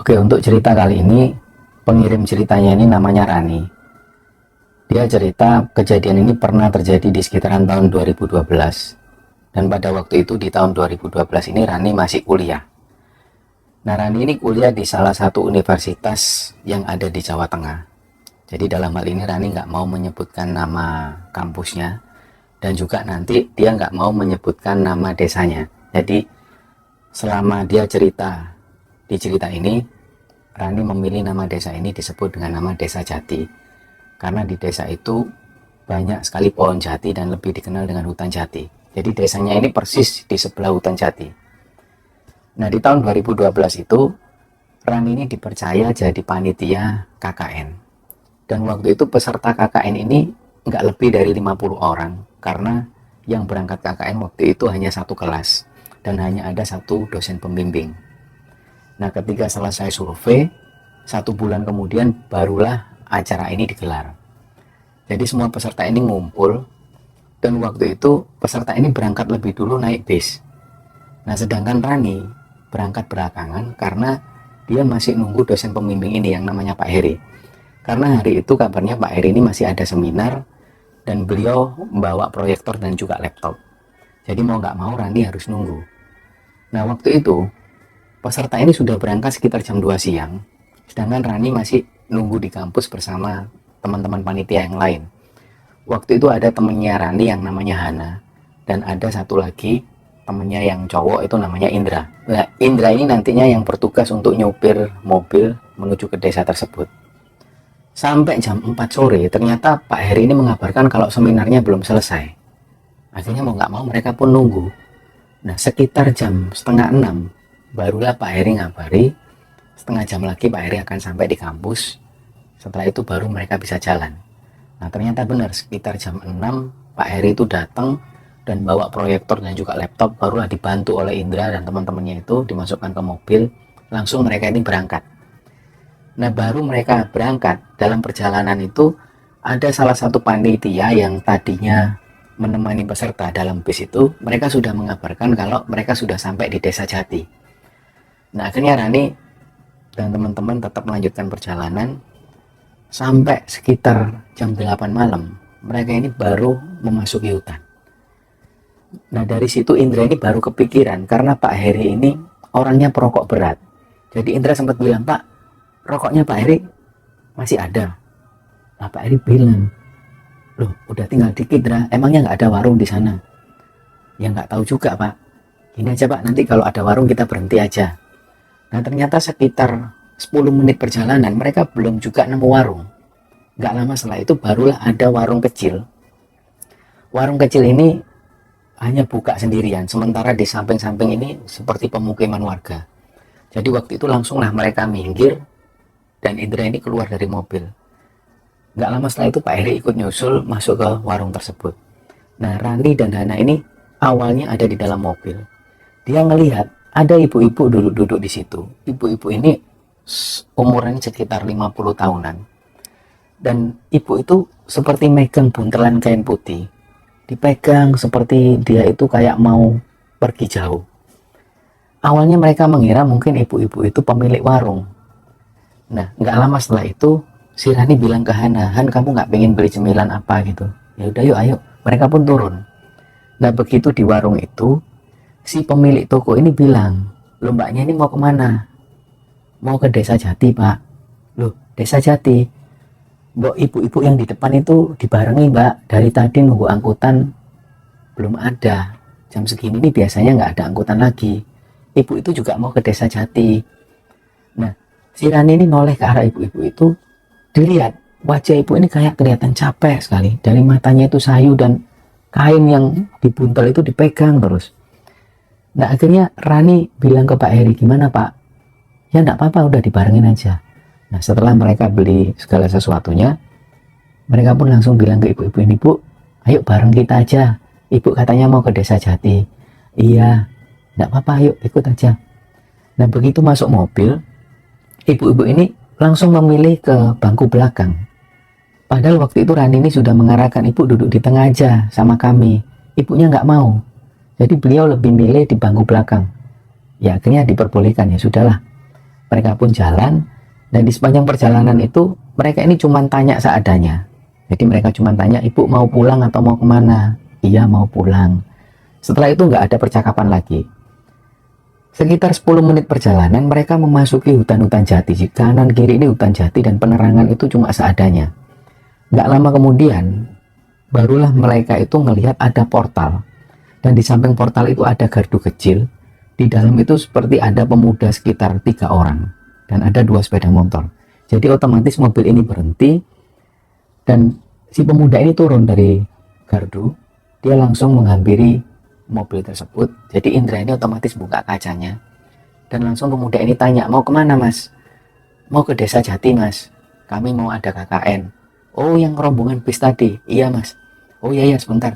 Oke, untuk cerita kali ini, pengirim ceritanya ini namanya Rani. Dia cerita kejadian ini pernah terjadi di sekitaran tahun 2012. Dan pada waktu itu di tahun 2012 ini Rani masih kuliah. Nah, Rani ini kuliah di salah satu universitas yang ada di Jawa Tengah. Jadi dalam hal ini Rani nggak mau menyebutkan nama kampusnya. Dan juga nanti dia nggak mau menyebutkan nama desanya. Jadi selama dia cerita di cerita ini, Rani memilih nama desa ini disebut dengan nama Desa Jati. Karena di desa itu banyak sekali pohon jati dan lebih dikenal dengan hutan jati. Jadi desanya ini persis di sebelah hutan jati. Nah, di tahun 2012 itu Rani ini dipercaya jadi panitia KKN. Dan waktu itu peserta KKN ini nggak lebih dari 50 orang. Karena yang berangkat KKN waktu itu hanya satu kelas. Dan hanya ada satu dosen pembimbing. Nah, ketika selesai survei, 1 bulan kemudian barulah acara ini digelar. Jadi semua peserta ini ngumpul, dan waktu itu peserta ini berangkat lebih dulu naik bis. Nah, sedangkan Rani berangkat belakangan karena dia masih nunggu dosen pembimbing ini yang namanya Pak Heri. Karena hari itu kabarnya Pak Heri ini masih ada seminar, dan beliau membawa proyektor dan juga laptop. Jadi mau nggak mau Rani harus nunggu. Nah, waktu itu peserta ini sudah berangkat sekitar jam 2 siang, sedangkan Rani masih nunggu di kampus bersama teman-teman panitia yang lain. Waktu itu ada temennya Rani yang namanya Hana, dan ada satu lagi temennya yang cowok itu namanya Indra. Nah, Indra ini nantinya yang bertugas untuk nyupir mobil menuju ke desa tersebut. Sampai jam 4 sore, ternyata Pak Heri ini mengabarkan kalau seminarnya belum selesai. Akhirnya mau nggak mau mereka pun nunggu. Nah, sekitar jam setengah 6, barulah Pak Heri ngabari, setengah jam lagi Pak Heri akan sampai di kampus. Setelah itu baru mereka bisa jalan. Nah, ternyata benar, sekitar jam 6 Pak Heri itu datang dan bawa proyektor dan juga laptop, barulah dibantu oleh Indra dan teman-temannya itu dimasukkan ke mobil. Langsung mereka ini berangkat. Nah, baru mereka berangkat, dalam perjalanan itu ada salah satu panitia yang tadinya menemani peserta dalam bis itu. Mereka sudah mengabarkan kalau mereka sudah sampai di Desa Jati. Nah, akhirnya Rani dan teman-teman tetap melanjutkan perjalanan sampai sekitar jam 8 malam. Mereka ini baru memasuki hutan. Nah, dari situ Indra ini baru kepikiran karena Pak Heri ini orangnya perokok berat. Jadi Indra sempat bilang, "Pak, rokoknya Pak Heri masih ada?" Nah, Pak Heri bilang, "Loh, udah tinggal dikit, Dra. Emangnya nggak ada warung di sana?" "Ya nggak tahu juga, Pak. Gini aja, Pak, nanti kalau ada warung kita berhenti aja." Nah, ternyata sekitar 10 menit perjalanan mereka belum juga nemu warung. Nggak lama setelah itu barulah ada warung kecil. Warung kecil ini hanya buka sendirian, sementara di samping-samping ini seperti pemukiman warga. Jadi waktu itu langsunglah mereka minggir dan Indra ini keluar dari mobil. Nggak lama setelah itu Pak Heri ikut nyusul masuk ke warung tersebut. Nah, Rani dan Hana ini awalnya ada di dalam mobil. Dia ngelihat ada ibu-ibu duduk-duduk di situ. Ibu-ibu ini umurnya sekitar 50 tahunan. Dan ibu itu seperti megang buntelan kain putih. Dipegang seperti dia itu kayak mau pergi jauh. Awalnya mereka mengira mungkin ibu-ibu itu pemilik warung. Nah, nggak lama setelah itu si Rani bilang ke Hana, "Han, kamu nggak pengen beli cemilan apa gitu?" "Ya udah, yuk, ayo." Mereka pun turun. Nah, begitu di warung itu, si pemilik toko ini bilang, "Loh, mbaknya ini mau kemana?" "Mau ke Desa Jati, Pak." "Loh, Desa Jati? Mbok, ibu-ibu yang di depan itu dibarengi, Mbak. Dari tadi nunggu angkutan belum ada. Jam segini nih biasanya nggak ada angkutan lagi. Ibu itu juga mau ke Desa Jati." Nah, si Rani ini noleh ke arah ibu-ibu itu. Dilihat wajah ibu ini kayak kelihatan capek sekali. Dari matanya itu sayu dan kain yang dibuntel itu dipegang terus. Nah, akhirnya Rani bilang ke Pak Heri, "Gimana, Pak?" "Ya enggak apa-apa, udah dibarengin aja." Nah, setelah mereka beli segala sesuatunya, mereka pun langsung bilang ke ibu-ibu ini, "Bu, ayo bareng kita aja. Ibu katanya mau ke Desa Jati." "Iya, enggak apa-apa, ayo ikut aja." Nah, begitu masuk mobil, ibu-ibu ini langsung memilih ke bangku belakang. Padahal waktu itu Rani ini sudah mengarahkan, "Ibu duduk di tengah aja sama kami." Ibunya nggak mau. Jadi beliau lebih milih di bangku belakang. Ya akhirnya diperbolehkan, ya sudahlah. Mereka pun jalan, dan di sepanjang perjalanan itu mereka ini cuma tanya seadanya. Jadi mereka cuma tanya, ibu mau pulang atau mau kemana? Iya, mau pulang. Setelah itu nggak ada percakapan lagi. Sekitar 10 menit perjalanan mereka memasuki hutan-hutan jati. Di kanan kiri ini hutan jati dan penerangan itu cuma seadanya. Nggak lama kemudian barulah mereka itu melihat ada portal, dan di samping portal itu ada gardu kecil. Di dalam itu seperti ada pemuda sekitar 3 orang dan ada 2 sepeda motor. Jadi otomatis mobil ini berhenti dan si pemuda ini turun dari gardu. Dia langsung menghampiri mobil tersebut. Jadi Indra ini otomatis buka kacanya dan langsung pemuda ini tanya, mau kemana mas? Mau ke desa Jati mas, kami mau ada KKN. Oh, yang rombongan bis tadi? Iya mas. Oh iya ya, sebentar.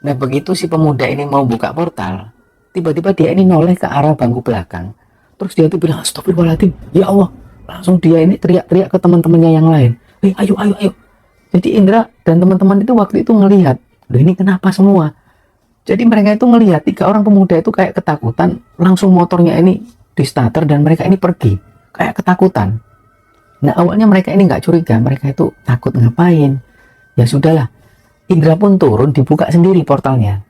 Nah begitu si pemuda ini mau buka portal, tiba-tiba dia ini noleh ke arah bangku belakang. Terus dia tuh bilang, astagfirullahaladzim, ya Allah. Langsung dia ini teriak-teriak ke teman-temannya yang lain, ayo ayo ayo. Jadi Indra dan teman-teman itu waktu itu ngelihat, loh ini kenapa semua? Jadi mereka itu ngelihat 3 orang pemuda itu kayak ketakutan, langsung motornya ini di starter dan mereka ini pergi kayak ketakutan. Nah awalnya mereka ini nggak curiga, mereka itu takut ngapain. Ya sudahlah, Indra pun turun, dibuka sendiri portalnya.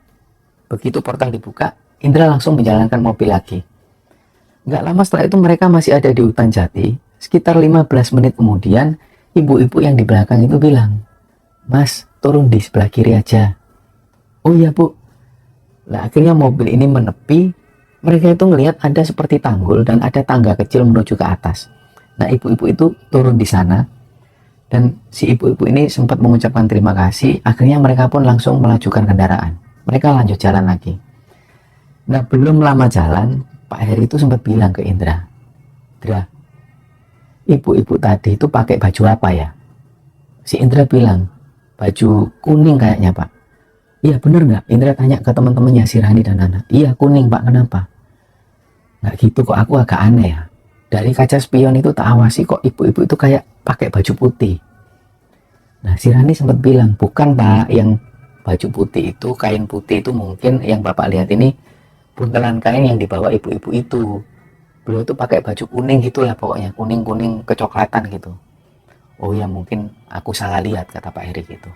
Begitu portal dibuka, Indra langsung menjalankan mobil lagi. Nggak lama setelah itu mereka masih ada di hutan jati. Sekitar 15 menit kemudian, ibu-ibu yang di belakang itu bilang, mas turun di sebelah kiri aja. Oh iya bu. Nah akhirnya mobil ini menepi. Mereka itu ngelihat ada seperti tanggul dan ada tangga kecil menuju ke atas. Nah ibu-ibu itu turun di sana dan si ibu-ibu ini sempat mengucapkan terima kasih. Akhirnya mereka pun langsung melajukan kendaraan. Mereka lanjut jalan lagi. Nah belum lama jalan, Pak Heri itu sempat bilang ke Indra, Indra, ibu-ibu tadi itu pakai baju apa ya? Si Indra bilang, baju kuning kayaknya Pak. Iya bener nggak? Indra tanya ke teman-temannya si Rani dan Nana. Iya kuning Pak, kenapa? Nggak gitu kok, aku agak aneh ya. Dari kaca spion itu tak awasi kok ibu-ibu itu kayak pakai baju putih. Nah si Rani sempat bilang, bukan Pak, yang baju putih itu, kain putih itu mungkin yang Bapak lihat ini buntelan kain yang dibawa ibu-ibu itu. Beliau tuh pakai baju kuning gitulah pokoknya, kuning-kuning kecoklatan gitu. Oh ya mungkin aku salah lihat, kata Pak Heri gitu.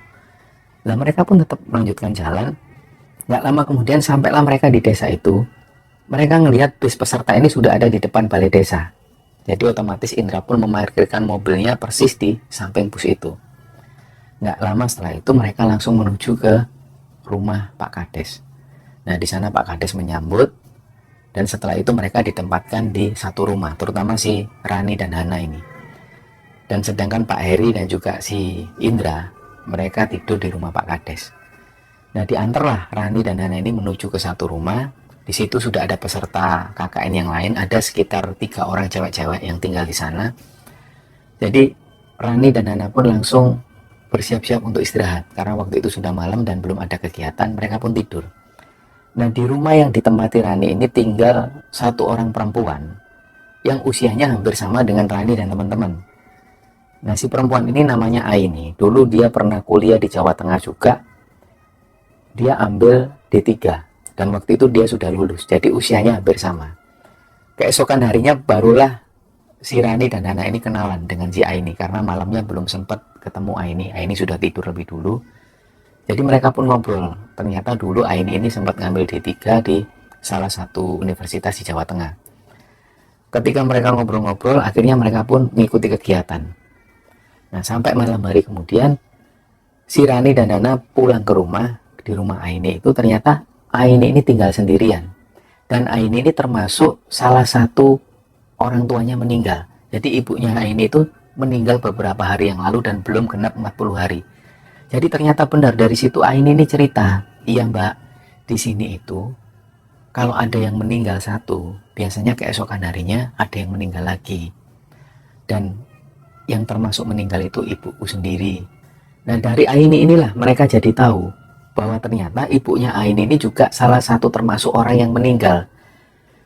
Nah mereka pun tetap melanjutkan jalan. Nggak lama kemudian sampailah mereka di desa itu. Mereka ngelihat bis peserta ini sudah ada di depan balai desa. Jadi otomatis Indra pun memarkirkan mobilnya persis di samping bus itu. Nggak lama setelah itu mereka langsung menuju ke rumah Pak Kades. Nah di sana Pak Kades menyambut. Dan setelah itu mereka ditempatkan di satu rumah, terutama si Rani dan Hana ini. Dan sedangkan Pak Heri dan juga si Indra, mereka tidur di rumah Pak Kades. Nah diantarlah Rani dan Hana ini menuju ke satu rumah. Di situ sudah ada peserta KKN yang lain, ada sekitar 3 orang cewek-cewek yang tinggal di sana. Jadi Rani dan Hana pun langsung bersiap-siap untuk istirahat, karena waktu itu sudah malam dan belum ada kegiatan, mereka pun tidur. Nah di rumah yang ditempati Rani ini tinggal 1 orang perempuan yang usianya hampir sama dengan Rani dan teman-teman. Nah si perempuan ini namanya Aini. Dulu dia pernah kuliah di Jawa Tengah juga. Dia ambil D3 dan waktu itu dia sudah lulus, jadi usianya hampir sama. Keesokan harinya barulah si Rani dan Hana ini kenalan dengan si Aini, karena malamnya belum sempat ketemu Aini. Aini sudah tidur lebih dulu. Jadi mereka pun ngobrol. Ternyata dulu Aini ini sempat ngambil D3 di salah satu universitas di Jawa Tengah. Ketika mereka ngobrol-ngobrol, akhirnya mereka pun mengikuti kegiatan. Nah sampai malam hari kemudian, si Rani dan Nana pulang ke rumah. Di rumah Aini itu ternyata Aini ini tinggal sendirian. Dan Aini ini termasuk salah satu orang tuanya meninggal. Jadi ibunya Aini itu meninggal beberapa hari yang lalu dan belum genap 40 hari. Jadi ternyata benar, dari situ Aini ini cerita, iya mbak, di sini itu kalau ada yang meninggal satu, biasanya keesokan harinya ada yang meninggal lagi. Dan yang termasuk meninggal itu ibuku sendiri. Nah dari Aini inilah mereka jadi tahu bahwa ternyata ibunya Aini ini juga salah satu termasuk orang yang meninggal.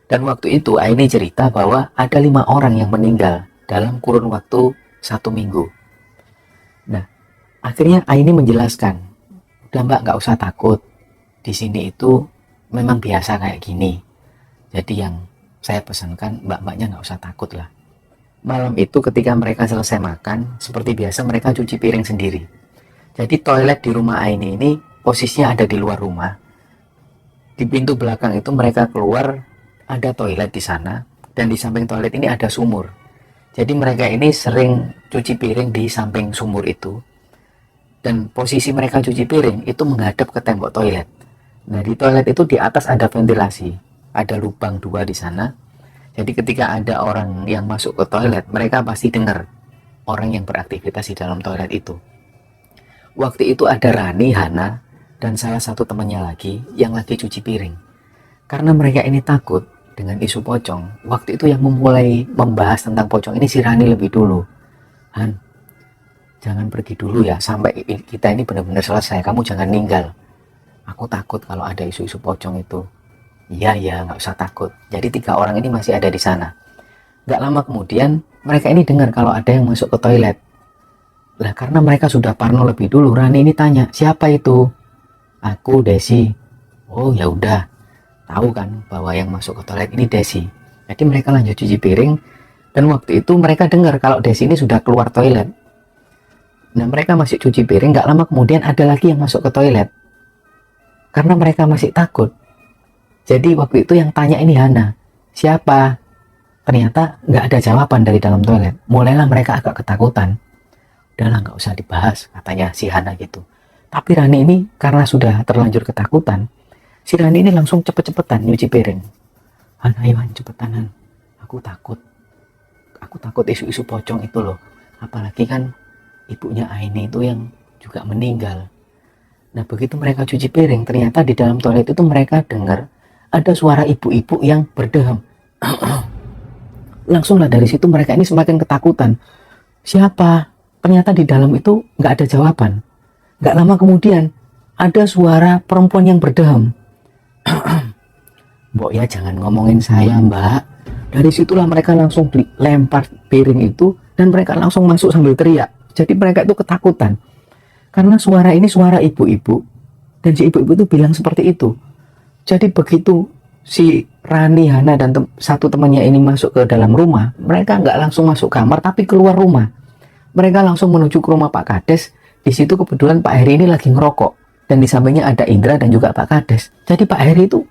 Dan waktu itu Aini cerita bahwa ada 5 orang yang meninggal dalam kurun waktu 1 minggu. Nah akhirnya Aini menjelaskan, udah mbak nggak usah takut, di sini itu memang biasa kayak gini. Jadi yang saya pesankan mbak-mbaknya nggak usah takut lah. Malam itu ketika mereka selesai makan, seperti biasa mereka cuci piring sendiri. Jadi toilet di rumah Aini ini posisinya ada di luar rumah. Di pintu belakang itu mereka keluar, ada toilet di sana, dan di samping toilet ini ada sumur. Jadi mereka ini sering cuci piring di samping sumur itu. Dan posisi mereka cuci piring itu menghadap ke tembok toilet. Nah, di toilet itu di atas ada ventilasi, ada lubang 2 di sana. Jadi ketika ada orang yang masuk ke toilet, mereka pasti dengar orang yang beraktivitas di dalam toilet itu. Waktu itu ada Rani, Hana, dan salah satu temannya lagi yang lagi cuci piring. Karena mereka ini takut dengan isu pocong, waktu itu yang memulai membahas tentang pocong ini si Rani lebih dulu. Han, jangan pergi dulu ya, sampai kita ini benar-benar selesai, kamu jangan ninggal. Aku takut kalau ada isu-isu pocong itu. Iya, nggak usah takut. Jadi 3 orang ini masih ada di sana. Nggak lama kemudian, mereka ini dengar kalau ada yang masuk ke toilet. Lah karena mereka sudah parno lebih dulu, Rani ini tanya, siapa itu? Aku, Desi. Oh ya udah, tahu kan bahwa yang masuk ke toilet ini Desi. Jadi mereka lanjut cuci piring, dan waktu itu mereka dengar kalau Desi ini sudah keluar toilet. Nah mereka masih cuci piring, nggak lama kemudian ada lagi yang masuk ke toilet. Karena mereka masih takut. Jadi waktu itu yang tanya ini Hana, siapa? Ternyata nggak ada jawaban dari dalam toilet. Mulailah mereka agak ketakutan. Udahlah nggak usah dibahas, katanya si Hana gitu. Tapi Rani ini karena sudah terlanjur ketakutan, si Rani ini langsung cepet-cepetan nyuci piring. Han, ayo Han, cepetan Han. Aku takut isu-isu pocong itu loh. Apalagi kan ibunya Aini itu yang juga meninggal. Nah begitu mereka cuci piring, ternyata di dalam toilet itu mereka dengar ada suara ibu-ibu yang berdeham. Langsunglah dari situ mereka ini semakin ketakutan. Siapa? Ternyata di dalam itu nggak ada jawaban. Nggak lama kemudian ada suara perempuan yang berdeham. Mbok ya jangan ngomongin saya mbak. Dari situlah mereka langsung lempar piring itu dan mereka langsung masuk sambil teriak. Jadi mereka itu ketakutan. Karena suara ini suara ibu-ibu. Dan si ibu-ibu itu bilang seperti itu. Jadi begitu si Rani, Hana, dan satu temannya ini masuk ke dalam rumah, mereka nggak langsung masuk kamar, tapi keluar rumah. Mereka langsung menuju ke rumah Pak Kades. Di situ kebetulan Pak Heri ini lagi ngerokok. Dan di sampingnya ada Indra dan juga Pak Kades. Jadi Pak Heri itu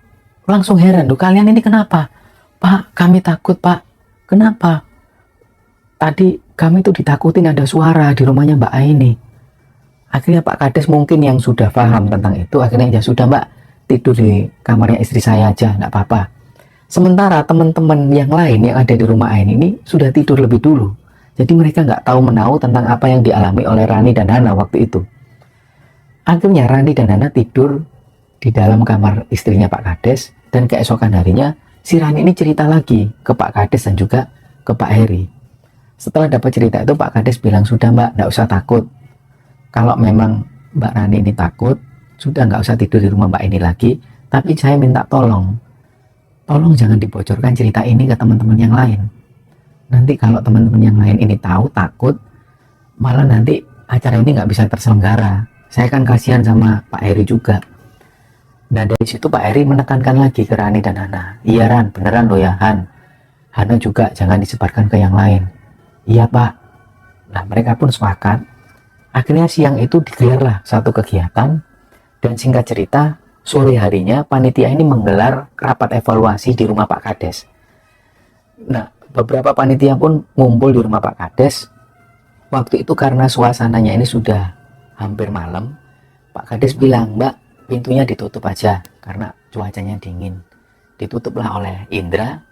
langsung heran, "Duh, kalian ini kenapa?" "Pak, kami takut Pak." "Kenapa?" "Tadi kami tuh ditakutin ada suara di rumahnya Mbak Aini." Akhirnya Pak Kades mungkin yang sudah paham tentang itu, akhirnya ya sudah Mbak, tidur di kamarnya istri saya aja, nggak apa-apa. Sementara teman-teman yang lain yang ada di rumah Ain ini sudah tidur lebih dulu. Jadi mereka nggak tahu menahu tentang apa yang dialami oleh Rani dan Hana waktu itu. Akhirnya Rani dan Hana tidur di dalam kamar istrinya Pak Kades, dan keesokan harinya si Rani ini cerita lagi ke Pak Kades dan juga ke Pak Heri. Setelah dapat cerita itu Pak Kades bilang, "Sudah Mbak, nggak usah takut. Kalau memang Mbak Rani ini takut, sudah nggak usah tidur di rumah Mbak ini lagi, tapi saya minta tolong jangan dibocorkan cerita ini ke teman-teman yang lain. Nanti kalau teman-teman yang lain ini tahu, takut, malah nanti acara ini nggak bisa terselenggara. Saya kan kasihan sama Pak Heri juga." Nah dari situ Pak Heri menekankan lagi ke Rani dan Hana, "Iya Ran, beneran loh ya Han. Hana juga jangan disebarkan ke yang lain." "Iya Pak." Nah mereka pun sepakat. Akhirnya siang itu digelarlah satu kegiatan, dan singkat cerita, sore harinya panitia ini menggelar rapat evaluasi di rumah Pak Kades. Nah, beberapa panitia pun ngumpul di rumah Pak Kades. Waktu itu karena suasananya ini sudah hampir malam, Pak Kades bilang, "Mbak, pintunya ditutup aja karena cuacanya dingin." Ditutuplah oleh Indra.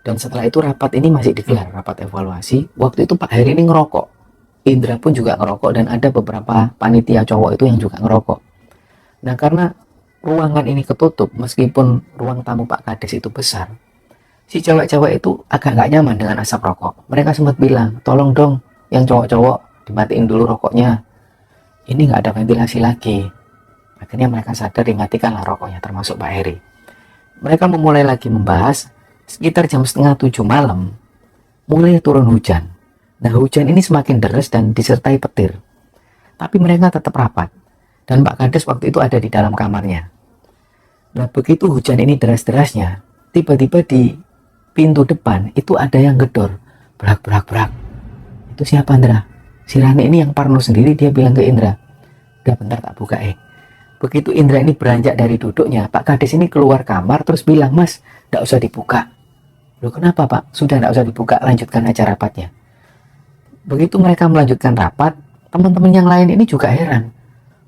Dan setelah itu rapat ini masih digelar, rapat evaluasi. Waktu itu Pak Heri ini ngerokok. Indra pun juga ngerokok, dan ada beberapa panitia cowok itu yang juga ngerokok. Nah karena ruangan ini ketutup, meskipun ruang tamu Pak Kades itu besar, si cewek-cewek itu agak nggak nyaman dengan asap rokok. Mereka sempat bilang, "Tolong dong yang cowok-cowok dimatiin dulu rokoknya, ini nggak ada ventilasi lagi." Akhirnya mereka sadar, dimatikanlah rokoknya, termasuk Pak Heri. Mereka memulai lagi membahas. Sekitar jam 6:30 malam mulai turun hujan. Nah hujan ini semakin deras dan disertai petir. Tapi mereka tetap rapat. Dan Pak Kades waktu itu ada di dalam kamarnya. Nah begitu hujan ini deras-derasnya, tiba-tiba di pintu depan itu ada yang gedor. Brak, brak, brak. Itu siapa, Indra? Si Rani ini yang parno sendiri. Dia bilang ke Indra, udah bentar tak buka. Begitu Indra ini beranjak dari duduknya, Pak Kades ini keluar kamar terus bilang, Mas, nggak usah dibuka. Loh, kenapa, Pak? Sudah nggak usah dibuka, lanjutkan aja rapatnya. Begitu mereka melanjutkan rapat, teman-teman yang lain ini juga heran.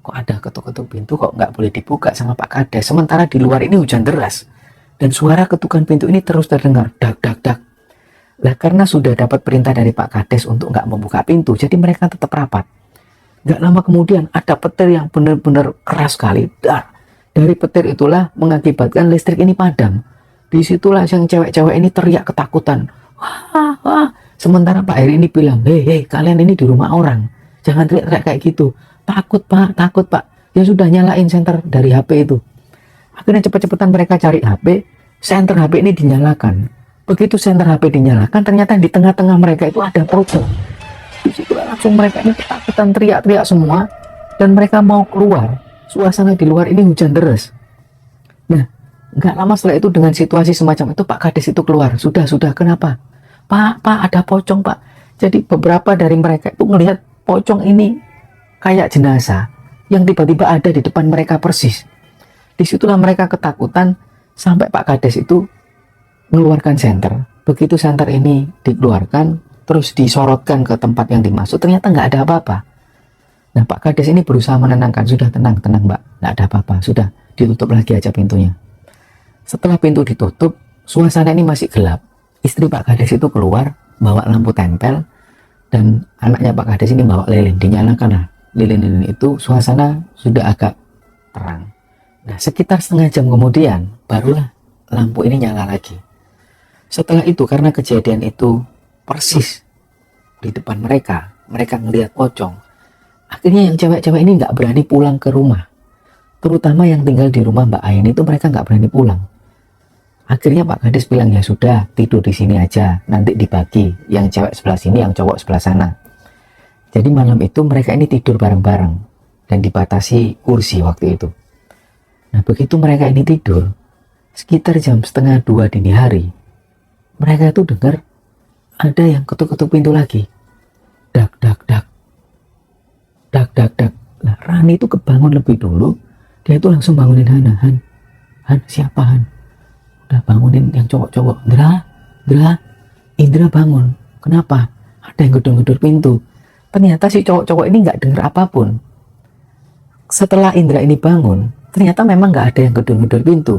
Kok ada ketuk-ketuk pintu kok nggak boleh dibuka sama Pak Kades, sementara di luar ini hujan deras. Dan suara ketukan pintu ini terus terdengar, dak, dak, dak. Lah, karena sudah dapat perintah dari Pak Kades untuk nggak membuka pintu, jadi mereka tetap rapat. Nggak lama kemudian ada petir yang benar-benar keras sekali. Dari petir itulah mengakibatkan listrik ini padam. Disitulah yang cewek-cewek ini teriak ketakutan. Wah, wah. Sementara Pak Heri ini bilang, hei, kalian ini di rumah orang. Jangan teriak-teriak kayak gitu. Takut, Pak, takut, Pak. Ya sudah, nyalain senter dari HP itu. Akhirnya cepet-cepetan mereka cari HP. Senter HP ini dinyalakan. Begitu senter HP dinyalakan, ternyata di tengah-tengah mereka itu ada pocong. Disitulah langsung mereka ini ketakutan, teriak-teriak semua, dan mereka mau keluar. Suasana di luar ini hujan deras. Nah, nggak lama setelah itu dengan situasi semacam itu Pak Kades itu keluar. Sudah, kenapa? Pak, ada pocong, Pak. Jadi beberapa dari mereka itu melihat pocong ini kayak jenazah yang tiba-tiba ada di depan mereka persis. Disitulah mereka ketakutan sampai Pak Kades itu mengeluarkan senter. Begitu senter ini dikeluarkan, terus disorotkan ke tempat yang dimaksud, ternyata nggak ada apa-apa. Nah, Pak Kades ini berusaha menenangkan, sudah tenang Mbak, nggak ada apa-apa, sudah ditutup lagi aja pintunya. Setelah pintu ditutup, suasana ini masih gelap. Istri Pak Kades itu keluar, bawa lampu tempel, dan anaknya Pak Kades ini bawa lilin, dinyalakan lah. Lilin-lilin itu suasana sudah agak terang. Nah, sekitar setengah jam kemudian, barulah lampu ini nyala lagi. Setelah itu, karena kejadian itu persis di depan mereka ngelihat pocong. Akhirnya yang cewek-cewek ini nggak berani pulang ke rumah, terutama yang tinggal di rumah Mbak Ain itu mereka nggak berani pulang. Akhirnya Pak Kades bilang, ya sudah, tidur di sini aja, nanti dibagi, yang cewek sebelah sini, yang cowok sebelah sana. Jadi malam itu mereka ini tidur bareng-bareng dan dibatasi kursi waktu itu. Nah, begitu mereka ini tidur, sekitar jam 1:30 dini hari, mereka itu dengar ada yang ketuk-ketuk pintu lagi. Dak, dak, dak. Dak, dak, dak. Nah, Rani itu kebangun lebih dulu. Dia itu langsung bangunin Hana. Han, siapa Han? Udah bangunin yang cowok-cowok. Indra bangun. Kenapa? Ada yang gedor-gedor pintu. Ternyata si cowok-cowok ini nggak dengar apapun. Setelah Indra ini bangun, ternyata memang nggak ada yang gedor-gedor pintu.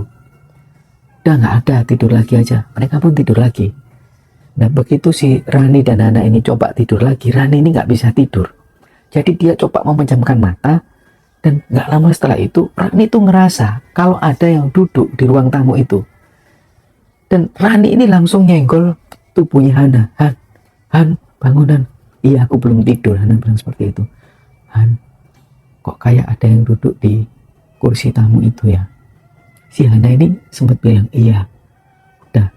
Udah nggak ada, tidur lagi aja. Mereka pun tidur lagi. Nah, begitu si Rani dan Hana ini coba tidur lagi, Rani ini nggak bisa tidur. Jadi dia coba memejamkan mata, dan nggak lama setelah itu Rani itu ngerasa kalau ada yang duduk di ruang tamu itu. Dan Rani ini langsung nyenggol tubuhnya Hana. Han, bangunan. Iya, aku belum tidur. Hana bilang seperti itu. Han, kok kayak ada yang duduk di kursi tamu itu ya? Si Hana ini sempat bilang, iya, udah,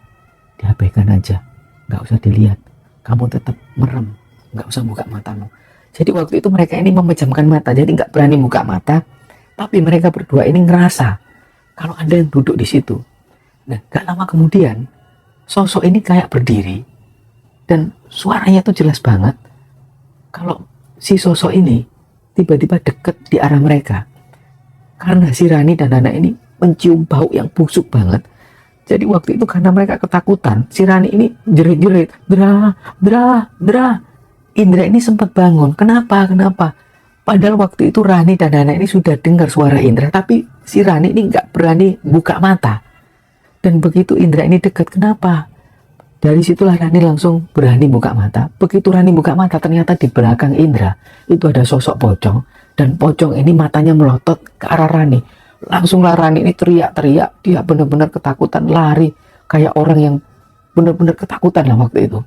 diabaikan aja. Nggak usah dilihat, kamu tetap merem, nggak usah buka matamu. Jadi waktu itu mereka ini memejamkan mata, jadi nggak berani buka mata, tapi mereka berdua ini ngerasa kalau ada yang duduk di situ. Nah, nggak lama kemudian sosok ini kayak berdiri dan suaranya tuh jelas banget kalau si sosok ini tiba-tiba deket di arah mereka. Karena si Rani dan Hana ini mencium bau yang busuk banget. Jadi waktu itu karena mereka ketakutan, si Rani ini jerit-jerit, Dra. Indra ini sempat bangun. Kenapa? Padahal waktu itu Rani dan Hana ini sudah dengar suara Indra, tapi si Rani ini nggak berani buka mata. Dan begitu Indra ini dekat, kenapa? Dari situlah Rani langsung berani buka mata. Begitu Rani buka mata, ternyata di belakang Indra itu ada sosok pocong, dan pocong ini matanya melotot ke arah Rani. Langsunglah Rani ini teriak-teriak, dia benar-benar ketakutan, lari kayak orang yang benar-benar ketakutan lah waktu itu.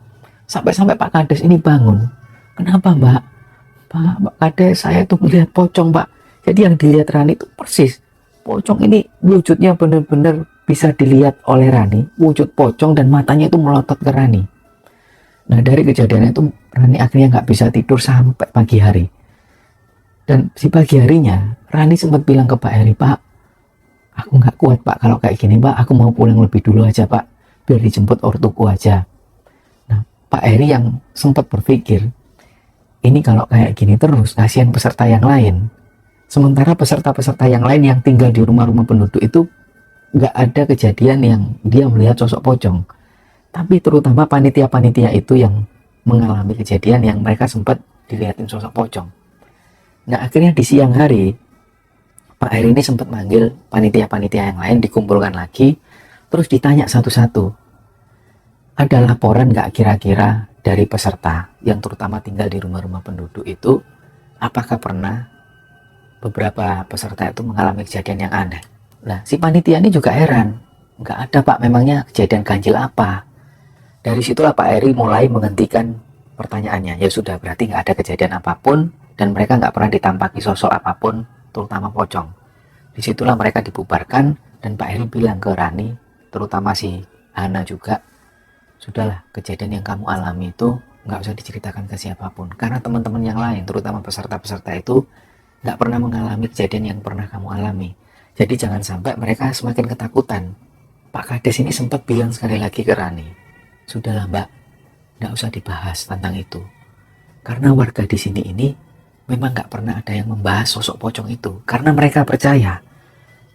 Sampai-sampai Pak Kades ini bangun. Kenapa, Mbak? Pak Kades, saya tuh melihat pocong, Pak. Jadi yang dilihat Rani itu persis pocong ini, wujudnya benar-benar bisa dilihat oleh Rani, wujud pocong dan matanya itu melotot ke Rani. Nah, dari kejadian itu Rani akhirnya nggak bisa tidur sampai pagi hari. Dan si pagi harinya Rani sempat bilang ke Pak Heri, Pak, aku nggak kuat Pak kalau kayak gini Pak, aku mau pulang lebih dulu aja Pak, biar dijemput ortuku aja. Nah, Pak Heri yang sempat berpikir, ini kalau kayak gini terus, kasihan peserta yang lain. Sementara peserta-peserta yang lain yang tinggal di rumah-rumah penduduk itu nggak ada kejadian yang dia melihat sosok pocong. Tapi terutama panitia-panitia itu yang mengalami kejadian yang mereka sempat dilihatin sosok pocong. Nah akhirnya di siang hari, Pak Heri ini sempat manggil panitia-panitia yang lain, dikumpulkan lagi, terus ditanya satu-satu. Ada laporan nggak kira-kira dari peserta yang terutama tinggal di rumah-rumah penduduk itu, apakah pernah beberapa peserta itu mengalami kejadian yang aneh? Nah si panitia ini juga heran, nggak ada Pak, memangnya kejadian ganjil apa? Dari situlah Pak Heri mulai menghentikan pertanyaannya. Ya sudah, berarti nggak ada kejadian apapun dan mereka nggak pernah ditampaki sosok apapun, terutama pocong. Disitulah mereka dibubarkan dan Pak Heri bilang ke Rani, terutama si Hana juga, sudahlah, kejadian yang kamu alami itu nggak usah diceritakan ke siapapun, karena teman-teman yang lain, terutama peserta-peserta itu nggak pernah mengalami kejadian yang pernah kamu alami. Jadi jangan sampai mereka semakin ketakutan. Pak Kades ini sempat bilang sekali lagi ke Rani, sudahlah Mbak, nggak usah dibahas tentang itu, karena warga di sini ini memang nggak pernah ada yang membahas sosok pocong itu, karena mereka percaya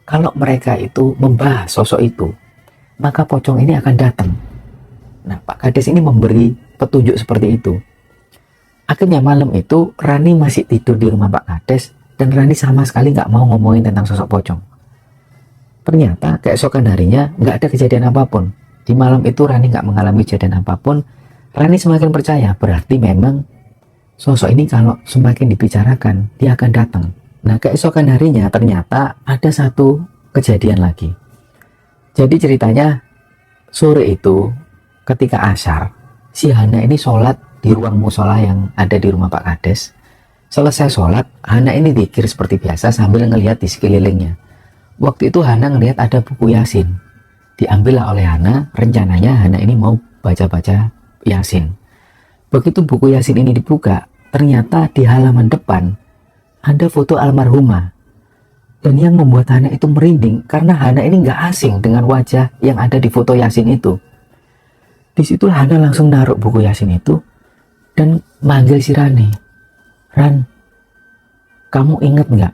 kalau mereka itu membahas sosok itu, maka pocong ini akan datang. Nah Pak Kades ini memberi petunjuk seperti itu. Akhirnya malam itu Rani masih tidur di rumah Pak Kades dan Rani sama sekali nggak mau ngomongin tentang sosok pocong. Ternyata keesokan harinya nggak ada kejadian apapun. Di malam itu Rani nggak mengalami kejadian apapun. Rani semakin percaya, berarti memang sosok ini kalau semakin dibicarakan, dia akan datang. Nah keesokan harinya ternyata ada satu kejadian lagi. Jadi ceritanya sore itu ketika Asyar, si Hana ini sholat di ruang musola yang ada di rumah Pak Kades. Selesai sholat, Hana ini zikir seperti biasa sambil ngelihat di sekelilingnya. Waktu itu Hana ngelihat ada buku Yasin. Diambillah oleh Hana, rencananya Hana ini mau baca-baca Yasin. Begitu buku Yasin ini dibuka, ternyata di halaman depan ada foto almarhumah. Dan yang membuat Hana itu merinding karena Hana ini nggak asing dengan wajah yang ada di foto Yasin itu. Di situ Hana langsung naruh buku Yasin itu dan manggil si Rani. Ran, kamu inget nggak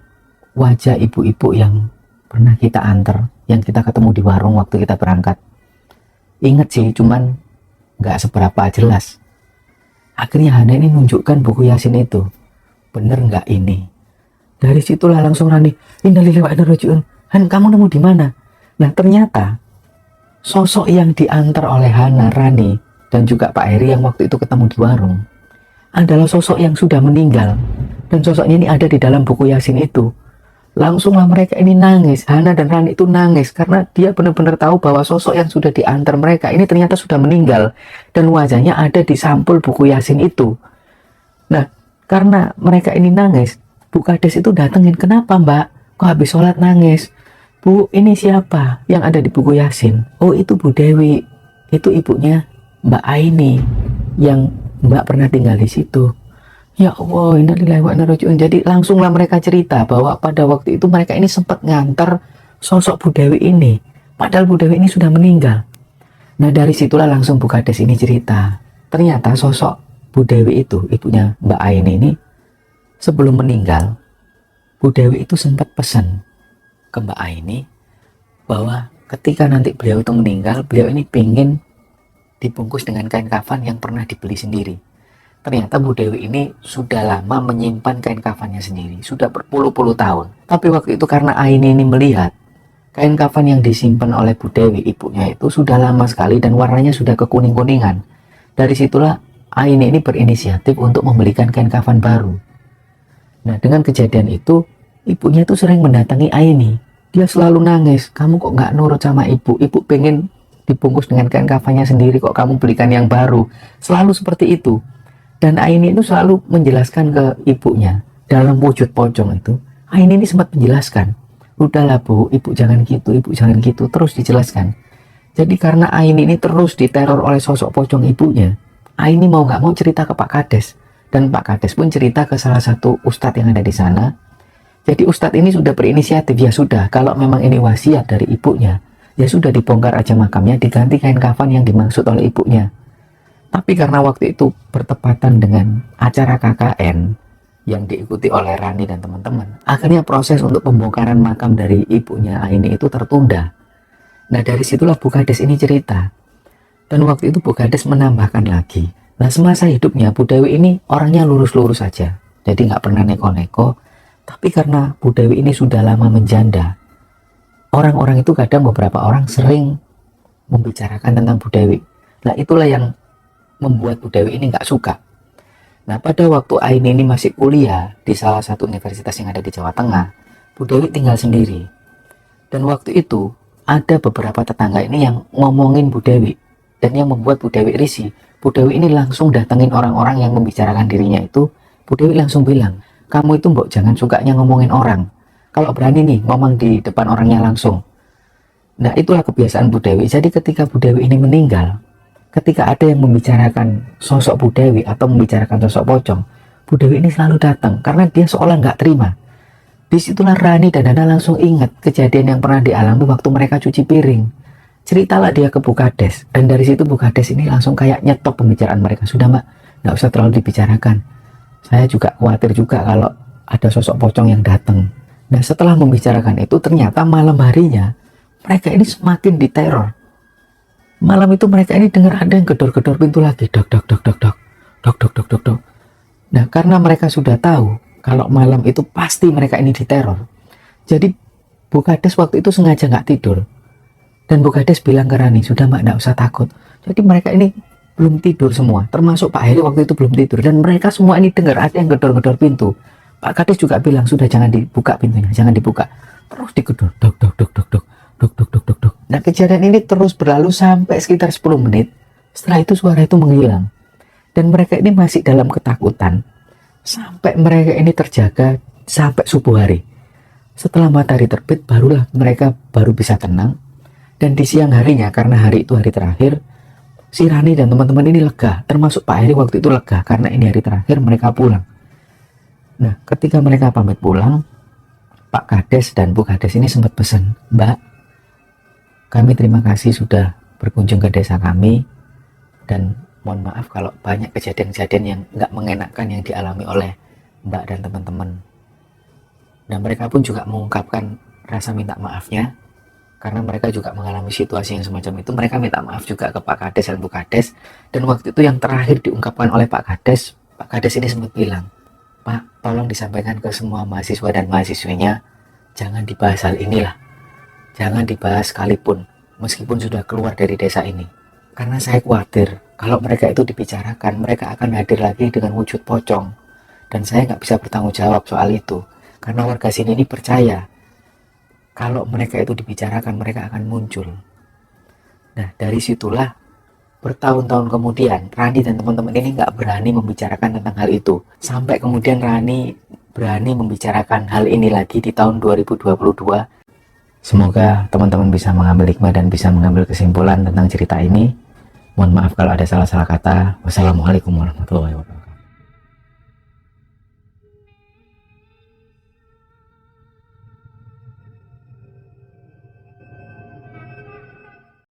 wajah ibu-ibu yang pernah kita antar, yang kita ketemu di warung waktu kita berangkat? Inget sih, cuman nggak seberapa jelas. Akhirnya Hana ini nunjukkan buku Yasin itu. Bener nggak ini? Dari situlah langsung Rani, innalillahi wa inna ilaihi raji'un. Han, kamu nemu di mana? Nah ternyata sosok yang diantar oleh Hana, Rani, dan juga Pak Heri yang waktu itu ketemu di warung adalah sosok yang sudah meninggal. Dan sosoknya ini ada di dalam buku Yasin itu. Langsunglah mereka ini nangis. Hana dan Rani itu nangis karena dia benar-benar tahu bahwa sosok yang sudah diantar mereka ini ternyata sudah meninggal. Dan wajahnya ada di sampul buku Yasin itu. Nah, karena mereka ini nangis, Bu Kades itu datengin, kenapa Mbak? Kok habis sholat nangis? Bu, ini siapa yang ada di buku Yasin? Oh, itu Bu Dewi. Itu ibunya Mbak Aini yang Mbak pernah tinggal di situ. Ya Allah, innalillahi wa inna ilaihi raji'un. Jadi langsunglah mereka cerita bahwa pada waktu itu mereka ini sempat ngantar sosok Bu Dewi ini. Padahal Bu Dewi ini sudah meninggal. Nah dari situlah langsung Bu Kades ini cerita. Ternyata sosok Bu Dewi itu, ibunya Mbak Aini ini, sebelum meninggal, Bu Dewi itu sempat pesan ke Mbak Aini bahwa ketika nanti beliau itu meninggal, beliau ini pengen dibungkus dengan kain kafan yang pernah dibeli sendiri. Ternyata Bu Dewi ini sudah lama menyimpan kain kafannya sendiri, sudah berpuluh-puluh tahun. Tapi waktu itu karena Aini ini melihat kain kafan yang disimpan oleh Bu Dewi, ibunya itu sudah lama sekali dan warnanya sudah kekuning-kuningan. Dari situlah Aini ini berinisiatif untuk membelikan kain kafan baru. Nah dengan kejadian itu, ibunya itu sering mendatangi Aini. Dia selalu nangis, kamu kok nggak nurut sama ibu? Ibu pengen dibungkus dengan kain kafannya sendiri, kok kamu belikan yang baru? Selalu seperti itu. Dan Aini itu selalu menjelaskan ke ibunya dalam wujud pocong itu. Aini ini sempat menjelaskan, udahlah Bu, ibu jangan gitu, ibu jangan gitu, terus dijelaskan. Jadi karena Aini ini terus diteror oleh sosok pocong ibunya, Aini mau nggak mau cerita ke Pak Kades. Dan Pak Kades pun cerita ke salah satu ustadz yang ada di sana. Jadi ustadz ini sudah berinisiatif, ya sudah, kalau memang ini wasiat dari ibunya, ya sudah dibongkar aja makamnya, diganti kain kafan yang dimaksud oleh ibunya. Tapi karena waktu itu bertepatan dengan acara KKN yang diikuti oleh Rani dan teman-teman, akhirnya proses untuk pembongkaran makam dari ibunya Aini itu tertunda. Nah, dari situlah Bu Kades ini cerita. Dan waktu itu Bu Kades menambahkan lagi, nah semasa hidupnya Bu Dewi ini orangnya lurus-lurus saja, jadi nggak pernah neko-neko. Tapi karena Bu Dewi ini sudah lama menjanda, orang-orang itu kadang beberapa orang sering membicarakan tentang Bu Dewi. Nah, itulah yang membuat Bu Dewi ini nggak suka. Nah, pada waktu Aini ini masih kuliah di salah satu universitas yang ada di Jawa Tengah, Bu Dewi tinggal sendiri. Dan waktu itu ada beberapa tetangga ini yang ngomongin Bu Dewi, dan yang membuat Bu Dewi risih. Bu Dewi ini langsung datengin orang-orang yang membicarakan dirinya itu. Bu Dewi langsung bilang, kamu itu mbok jangan sukanya ngomongin orang, kalau berani nih ngomong di depan orangnya langsung. Nah, itulah kebiasaan Bu Dewi. Jadi ketika Bu Dewi ini meninggal, ketika ada yang membicarakan sosok Bu Dewi atau membicarakan sosok pocong, Bu Dewi ini selalu datang karena dia seolah nggak terima. Disitulah Rani dan Nana langsung ingat kejadian yang pernah dialami waktu mereka cuci piring. Ceritalah dia ke Bu Kades, dan dari situ Bu Kades ini langsung kayak nyetop pembicaraan mereka. Sudah Mbak, nggak usah terlalu dibicarakan. Saya juga khawatir juga kalau ada sosok pocong yang datang. Nah, setelah membicarakan itu, ternyata malam harinya mereka ini semakin diteror. Malam itu mereka ini dengar ada yang gedor-gedor pintu lagi, dok dok dok dok dok dok dok dok dok dok. Nah, karena mereka sudah tahu kalau malam itu pasti mereka ini diteror, jadi Bu Kades waktu itu sengaja nggak tidur. Dan Bu Kades bilang ke Rani, sudah Mbak, nggak usah takut. Jadi mereka ini belum tidur semua, termasuk Pak Heri waktu itu belum tidur. Dan mereka semua ini dengar ada yang gedor-gedor pintu. Pak Kades juga bilang, sudah jangan dibuka pintunya, jangan dibuka. Terus digedor, dok dok dok dok dok dok dok dok dok dok. Nah, kejadian ini terus berlalu sampai sekitar 10 menit. Setelah itu suara itu menghilang. Dan mereka ini masih dalam ketakutan. Sampai mereka ini terjaga sampai subuh hari. Setelah matahari terbit, barulah mereka baru bisa tenang. Dan di siang harinya, karena hari itu hari terakhir, si Rani dan teman-teman ini lega, termasuk Pak Heri waktu itu lega, karena ini hari terakhir mereka pulang. Nah, ketika mereka pamit pulang, Pak Kades dan Bu Kades ini sempat pesan, Mbak, kami terima kasih sudah berkunjung ke desa kami, dan mohon maaf kalau banyak kejadian-kejadian yang nggak mengenakan yang dialami oleh Mbak dan teman-teman. Dan mereka pun juga mengungkapkan rasa minta maafnya, karena mereka juga mengalami situasi yang semacam itu. Mereka minta maaf juga ke Pak Kades dan Bu Kades. Dan waktu itu yang terakhir diungkapkan oleh Pak Kades ini sempat bilang, Pak, tolong disampaikan ke semua mahasiswa dan mahasiswinya, jangan dibahas hal inilah. Jangan dibahas sekalipun, meskipun sudah keluar dari desa ini. Karena saya khawatir, kalau mereka itu dibicarakan, mereka akan hadir lagi dengan wujud pocong. Dan saya nggak bisa bertanggung jawab soal itu. Karena warga sini ini percaya, kalau mereka itu dibicarakan, mereka akan muncul. Nah, dari situlah bertahun-tahun kemudian, Rani dan teman-teman ini nggak berani membicarakan tentang hal itu. Sampai kemudian Rani berani membicarakan hal ini lagi di tahun 2022. Semoga teman-teman bisa mengambil hikmah dan bisa mengambil kesimpulan tentang cerita ini. Mohon maaf kalau ada salah-salah kata. Wassalamualaikum warahmatullahi wabarakatuh.